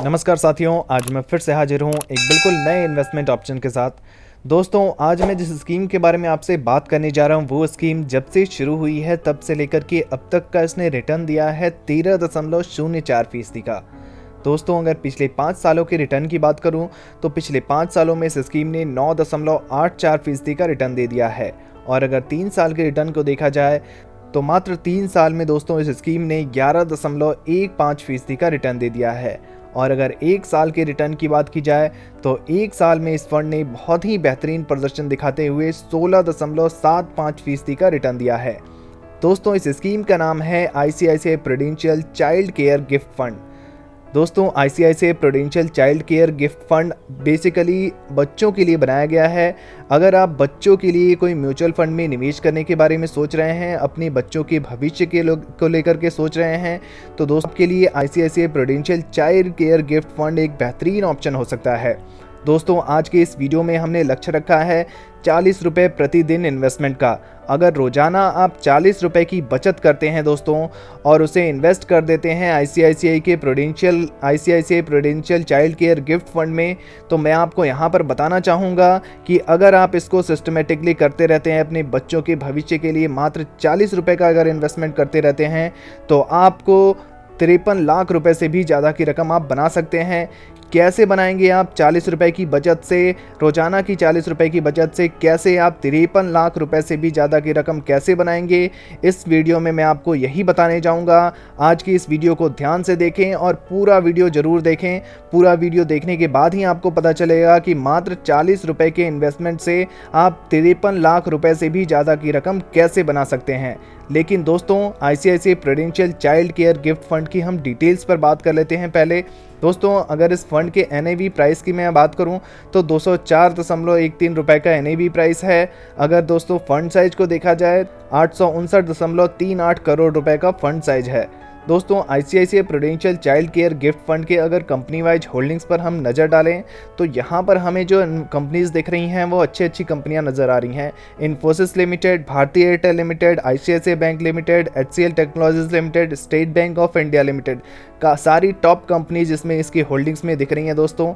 नमस्कार साथियों, आज मैं फिर से हाजिर हूँ एक बिल्कुल नए इन्वेस्टमेंट ऑप्शन के साथ। दोस्तों, आज मैं जिस स्कीम के बारे में आपसे बात करने जा रहा हूँ वो स्कीम जब से शुरू हुई है तब से लेकर के अब तक का इसने रिटर्न दिया है 13.04% का। दोस्तों, अगर पिछले 5 सालों के रिटर्न की बात करूं तो पिछले 5 सालों में इस स्कीम ने 9.84% का रिटर्न दे दिया है। और अगर 3 साल के रिटर्न को देखा जाए तो मात्र 3 साल में दोस्तों इस स्कीम ने 11.15% का रिटर्न दे दिया है। और अगर 1 साल के रिटर्न की बात की जाए तो 1 साल में इस फंड ने बहुत ही बेहतरीन प्रदर्शन दिखाते हुए 16.75% का रिटर्न दिया है। दोस्तों, इस स्कीम का नाम है ICICI prudential child care gift fund. दोस्तों, ICICI prudential child care gift fund basically बच्चों के लिए बनाया गया है। अगर आप बच्चों के लिए कोई म्यूचुअल फंड में निवेश करने के बारे में सोच रहे हैं, अपने बच्चों के भविष्य के को लेकर के सोच रहे हैं, तो दोस्तों के लिए ICICI prudential child care gift fund एक बेहतरीन ऑप्शन हो सकता है। दोस्तों, आज के इस वीडियो में हमने लक्ष्य रखा है 40 रुपये प्रतिदिन इन्वेस्टमेंट का। अगर रोजाना आप 40 रुपये की बचत करते हैं दोस्तों और उसे इन्वेस्ट कर देते हैं ICICI prudential child care gift fund में, तो मैं आपको यहाँ पर बताना चाहूँगा कि अगर आप इसको सिस्टमेटिकली करते रहते हैं अपने बच्चों के भविष्य के लिए, मात्र 40 रुपये का अगर इन्वेस्टमेंट करते रहते हैं तो आपको 53 लाख रुपए से भी ज़्यादा की रकम आप बना सकते हैं। कैसे बनाएंगे आप 40 रुपए की बचत से, रोजाना की 40 रुपए की बचत से कैसे आप 53 लाख रुपए से भी ज़्यादा की रकम कैसे बनाएंगे, इस वीडियो में मैं आपको यही बताने जाऊंगा। आज की इस वीडियो को ध्यान से देखें और पूरा वीडियो ज़रूर देखें। पूरा वीडियो देखने के बाद ही आपको पता चलेगा कि मात्र 40 रुपए के इन्वेस्टमेंट से आप 53 लाख रुपए से भी ज़्यादा की रकम कैसे बना सकते हैं। लेकिन दोस्तों, ICICI prudential child care gift fund की हम डिटेल्स पर बात कर लेते हैं पहले। दोस्तों, अगर इस फंड के NAV प्राइस की मैं बात करूं तो 204.13 रुपए का NAV प्राइस है। अगर दोस्तों फंड साइज को देखा जाए 859.38 करोड़ रुपए का फंड साइज है। दोस्तों, ICICI prudential child care gift fund के अगर कंपनी वाइज होल्डिंग्स पर हम नज़र डालें तो यहाँ पर हमें जो कंपनीज दिख रही हैं वो अच्छी कंपनियाँ नज़र आ रही हैं। इन्फोसिस लिमिटेड, भारतीय Airtel limited, ICICI bank limited, HCL technologies limited, state bank of India limited का सारी टॉप कंपनीज जिसमें इसकी होल्डिंग्स में दिख रही हैं दोस्तों।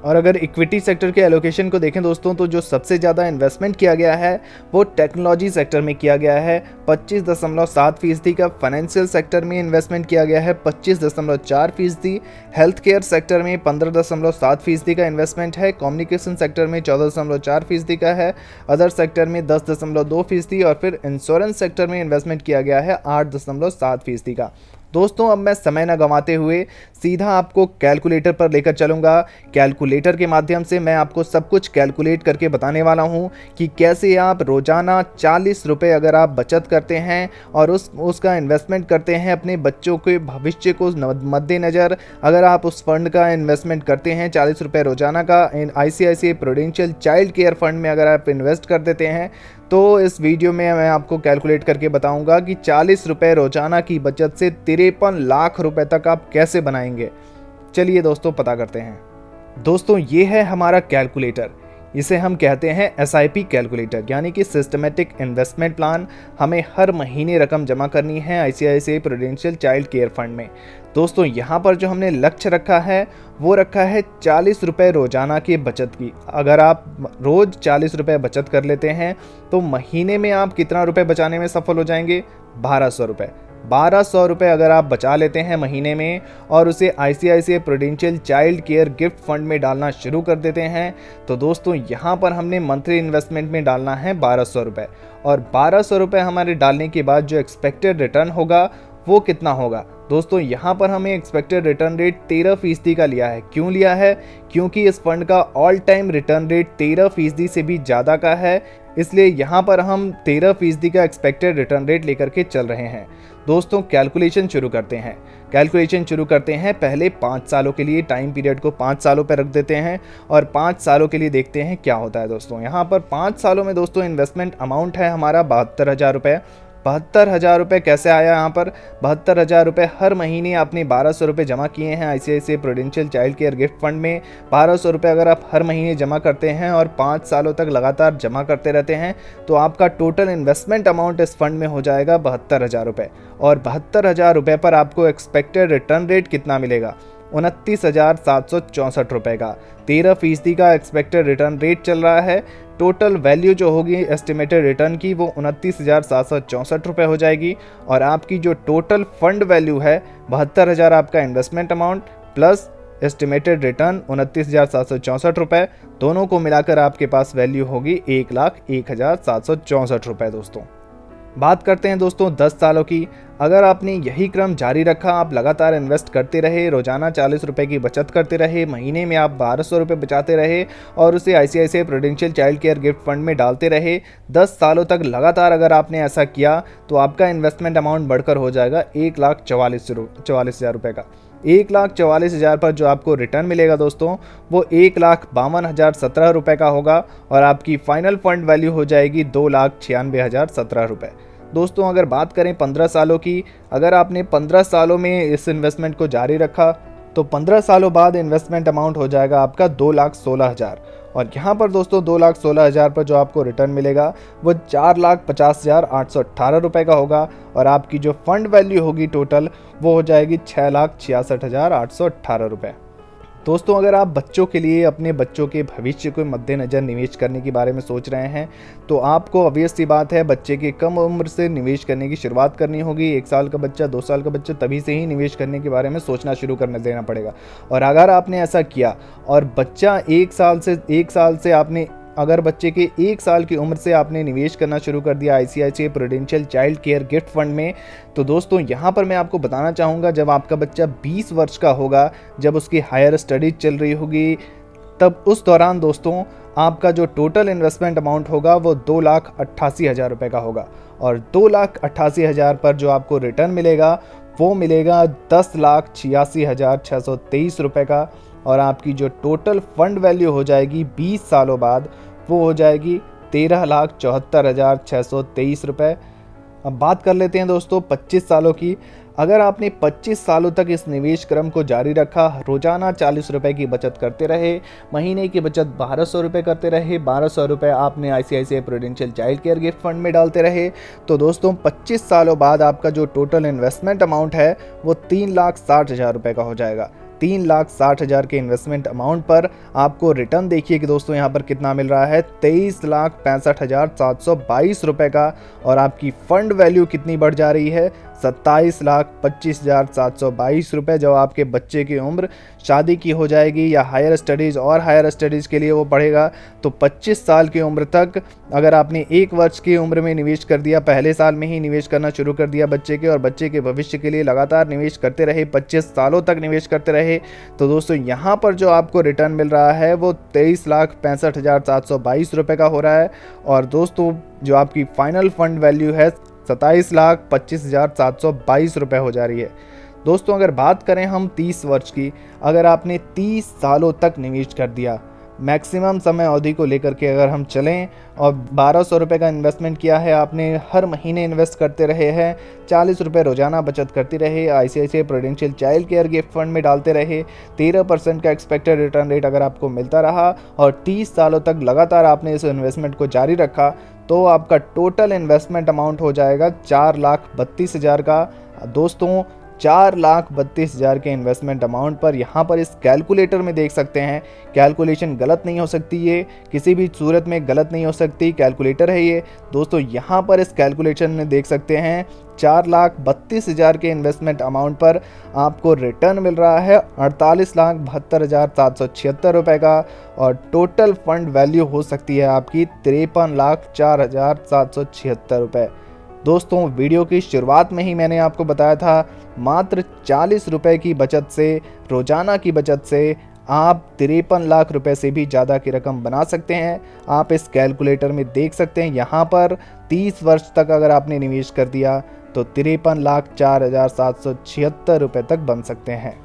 और अगर इक्विटी सेक्टर के एलोकेशन को देखें दोस्तों तो जो सबसे ज़्यादा इन्वेस्टमेंट किया गया है वो टेक्नोलॉजी सेक्टर में किया गया है 25.7% का, फाइनेंशियल सेक्टर में इन्वेस्टमेंट किया गया है 25.4%, हेल्थ केयर सेक्टर में 15.7% का इन्वेस्टमेंट है, कम्युनिकेशन सेक्टर में 14.4% का है, अदर सेक्टर में 10.2% और फिर इंश्योरेंस सेक्टर में इन्वेस्टमेंट किया गया है 8.7% का। दोस्तों, अब मैं समय न गंवाते हुए सीधा आपको कैलकुलेटर पर लेकर चलूँगा। कैलकुलेटर के माध्यम से मैं आपको सब कुछ कैलकुलेट करके बताने वाला हूँ कि कैसे आप रोज़ाना 40 रुपये अगर आप बचत करते हैं और उसका इन्वेस्टमेंट करते हैं अपने बच्चों के भविष्य को मद्देनज़र, अगर आप उस फंड का इन्वेस्टमेंट करते हैं 40 रुपये रोज़ाना का ICICI prudential child care fund में अगर आप इन्वेस्ट कर देते हैं तो इस वीडियो में मैं आपको कैलकुलेट करके बताऊंगा कि 40 रुपये रोजाना की बचत से 53 लाख रुपए तक आप कैसे बनाएंगे। चलिए दोस्तों, पता करते हैं। दोस्तों, ये है हमारा कैलकुलेटर। इसे हम कहते हैं SIP कैलकुलेटर, यानी कि सिस्टमेटिक इन्वेस्टमेंट प्लान। हमें हर महीने रकम जमा करनी है ICICI prudential child care fund में। दोस्तों, यहाँ पर जो हमने लक्ष्य रखा है वो रखा है 40 रुपये रोजाना की बचत की। अगर आप रोज़ 40 रुपये बचत कर लेते हैं तो महीने में आप कितना रुपये बचाने में सफल हो जाएंगे? 1200 रुपये। 1200 रुपये अगर आप बचा लेते हैं महीने में और उसे ICICI prudential child care gift fund में डालना शुरू कर देते हैं तो दोस्तों यहाँ पर हमने मंथली इन्वेस्टमेंट में डालना है 1200 रुपये। और 1200 रुपये हमारे डालने के बाद जो एक्सपेक्टेड रिटर्न होगा वो कितना होगा? दोस्तों, यहाँ पर हमें एक्सपेक्टेड रिटर्न रेट 13% का लिया है। क्यों लिया है? क्योंकि इस फंड का ऑल टाइम रिटर्न रेट 13% से भी ज़्यादा का है, इसलिए यहाँ पर हम 13% का एक्सपेक्टेड रिटर्न रेट लेकर के चल रहे हैं। दोस्तों, कैलकुलेशन शुरू करते हैं। पहले 5 सालों के लिए टाइम पीरियड को 5 सालों पर रख देते हैं और 5 सालों के लिए देखते हैं क्या होता है। दोस्तों, यहाँ पर 5 सालों में दोस्तों इन्वेस्टमेंट अमाउंट है हमारा 72,000 रुपये। 72,000 रुपये कैसे आया? यहाँ पर 72,000 रुपये हर महीने आपने 1200 रुपये जमा किए हैं ICICI prudential child care gift fund में। 1200 रुपये अगर आप हर महीने जमा करते हैं और 5 सालों तक लगातार जमा करते रहते हैं तो आपका टोटल इन्वेस्टमेंट अमाउंट इस फंड में हो जाएगा 72,000 रुपये। और 72,000 रुपये पर आपको एक्सपेक्टेड रिटर्न रेट कितना मिलेगा? ₹29,764 का। 13% का एक्सपेक्टेड रिटर्न रेट चल रहा है। टोटल वैल्यू जो होगी एस्टिमेटेड रिटर्न की वो ₹29,764 हो जाएगी। और आपकी जो टोटल फंड वैल्यू है 72,000 आपका investment amount plus estimated return ₹29,764, दोनों को मिलाकर आपके पास वैल्यू होगी ₹1,01,764 दोस्तों। बात करते हैं दोस्तों 10 सालों की। अगर आपने यही क्रम जारी रखा, आप लगातार इन्वेस्ट करते रहे, रोजाना ₹40 की बचत करते रहे, महीने में आप ₹1200 बचाते रहे और उसे ICICI prudential child care gift fund में डालते रहे, 10 सालों तक लगातार अगर आपने ऐसा किया तो आपका इन्वेस्टमेंट अमाउंट बढ़कर हो जाएगा ₹1,44,000 का। ₹1,44,000 पर जो आपको रिटर्न मिलेगा दोस्तों वो ₹1,52,017 का होगा और आपकी फाइनल फंड वैल्यू हो जाएगी ₹2,96,017। दोस्तों अगर बात करें 15 सालों की, अगर आपने 15 सालों में इस इन्वेस्टमेंट को जारी रखा तो 15 सालों बाद इन्वेस्टमेंट अमाउंट हो जाएगा आपका 2,16,000। और यहाँ पर दोस्तों 2,16,000 पर जो आपको रिटर्न मिलेगा वो ₹4,50,818 का होगा और आपकी जो फंड वैल्यू होगी टोटल वो हो जाएगी ₹6,66,818। दोस्तों अगर आप बच्चों के लिए, अपने बच्चों के भविष्य को मद्देनज़र निवेश करने के बारे में सोच रहे हैं तो आपको ऑब्वियस सी बात है बच्चे की कम उम्र से निवेश करने की शुरुआत करनी होगी। 1 साल का बच्चा, 2 साल का बच्चा, तभी से ही निवेश करने के बारे में सोचना शुरू करने देना पड़ेगा। और अगर आपने ऐसा किया और बच्चा 1 साल से आपने, अगर बच्चे के 1 साल की उम्र से आपने निवेश करना शुरू कर दिया ICICI prudential child care gift fund में, तो दोस्तों यहाँ पर मैं आपको बताना चाहूँगा जब आपका बच्चा 20 वर्ष का होगा, जब उसकी हायर स्टडीज चल रही होगी, तब उस दौरान दोस्तों आपका जो टोटल इन्वेस्टमेंट अमाउंट होगा वो ₹2,88,000 का होगा। और ₹2,88,000 पर जो आपको रिटर्न मिलेगा वो मिलेगा ₹10,86,623 का। और आपकी जो टोटल फंड वैल्यू हो जाएगी 20 सालों बाद वो हो जाएगी ₹13,74,623। अब बात कर लेते हैं दोस्तों 25 सालों की। अगर आपने 25 सालों तक इस निवेश क्रम को जारी रखा, रोजाना ₹40 की बचत करते रहे, महीने की बचत ₹1,200 करते रहे, ₹1,200 आपने ICICI prudential child care gift fund में डालते रहे, तो दोस्तों 25 सालों बाद आपका जो टोटल इन्वेस्टमेंट अमाउंट है वो ₹3,60,000 का हो जाएगा। 3,60,000 के इन्वेस्टमेंट अमाउंट पर आपको रिटर्न देखिए कि दोस्तों यहाँ पर कितना मिल रहा है, ₹23,65,722 का। और आपकी फंड वैल्यू कितनी बढ़ जा रही है, ₹27,25,722। जब आपके बच्चे की उम्र शादी की हो जाएगी या हायर स्टडीज़ के लिए वो पढ़ेगा, तो 25 साल की उम्र तक अगर आपने 1 वर्ष की उम्र में निवेश कर दिया, पहले साल में ही निवेश करना शुरू कर दिया बच्चे के, और बच्चे के भविष्य के लिए लगातार निवेश करते रहे, 25 सालों तक निवेश करते रहे, तो दोस्तों यहाँ पर जो आपको रिटर्न मिल रहा है वो ₹23,65,722 का हो रहा है। और दोस्तों जो आपकी फाइनल फंड वैल्यू है ₹27,25,722 हो जा रही है। दोस्तों अगर बात करें हम 30 वर्ष की, अगर आपने 30 सालों तक निवेश कर दिया, मैक्सिमम समय अवधि को लेकर के अगर हम चलें, और ₹1,200 का इन्वेस्टमेंट किया है आपने, हर महीने इन्वेस्ट करते रहे हैं, ₹40 रोजाना बचत करते रहे, ICICI prudential child care gift fund में डालते रहे, 13% का एक्सपेक्टेड रिटर्न रेट अगर आपको मिलता रहा और 30 सालों तक लगातार आपने इस इन्वेस्टमेंट को जारी रखा, तो आपका टोटल इन्वेस्टमेंट अमाउंट हो जाएगा 4,32,000 का। दोस्तों 4,32,000 के इन्वेस्टमेंट अमाउंट पर यहाँ पर इस कैलकुलेटर में देख सकते हैं, कैलकुलेशन गलत नहीं हो सकती, ये किसी भी सूरत में गलत नहीं हो सकती, कैलकुलेटर है ये दोस्तों। यहाँ पर इस कैलकुलेशन में देख सकते हैं 4,32,000 के इन्वेस्टमेंट अमाउंट पर आपको रिटर्न मिल रहा है ₹48,72,776 का। और टोटल फंड वैल्यू हो सकती है आपकी ₹53,04,776। दोस्तों वीडियो की शुरुआत में ही मैंने आपको बताया था, मात्र ₹40 की बचत से, रोजाना की बचत से आप 53 लाख रुपए से भी ज़्यादा की रकम बना सकते हैं। आप इस कैलकुलेटर में देख सकते हैं, यहाँ पर 30 वर्ष तक अगर आपने निवेश कर दिया तो 53,04,776 रुपये तक बन सकते हैं।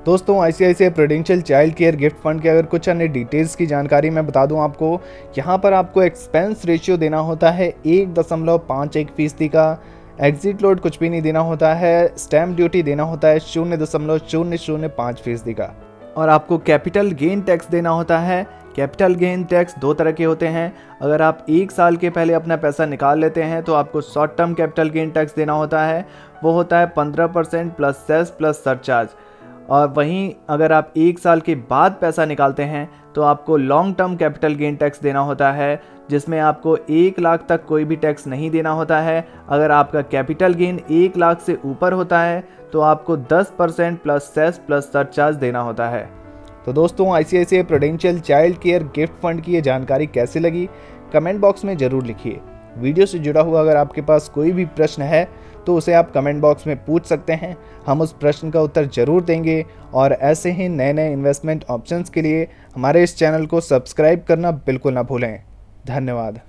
दोस्तों ICICI prudential child care gift fund के अगर कुछ अन्य डिटेल्स की जानकारी मैं बता दूं आपको, यहाँ पर आपको एक्सपेंस रेशियो देना होता है 1.51% का, एग्जिट लोड कुछ भी नहीं देना होता है, स्टैम्प ड्यूटी देना होता है 0.005% का, और आपको कैपिटल गेन टैक्स देना होता है। कैपिटल गेन टैक्स 2 तरह के होते हैं। अगर आप 1 साल के पहले अपना पैसा निकाल लेते हैं तो आपको short term capital gain tax देना होता है, वो होता है 15% प्लस सेस प्लस सरचार्ज। और वहीं अगर आप 1 साल के बाद पैसा निकालते हैं तो आपको long term capital gain tax देना होता है, जिसमें आपको 1 लाख तक कोई भी टैक्स नहीं देना होता है। अगर आपका कैपिटल गेन 1 लाख से ऊपर होता है तो आपको 10% प्लस सेस प्लस सरचार्ज देना होता है। तो दोस्तों, ICICI prudential child care gift fund की ये जानकारी कैसी लगी कमेंट बॉक्स में ज़रूर लिखिए। वीडियो से जुड़ा हुआ अगर आपके पास कोई भी प्रश्न है तो उसे आप कमेंट बॉक्स में पूछ सकते हैं, हम उस प्रश्न का उत्तर ज़रूर देंगे। और ऐसे ही नए नए इन्वेस्टमेंट ऑप्शंस के लिए हमारे इस चैनल को सब्सक्राइब करना बिल्कुल ना भूलें। धन्यवाद।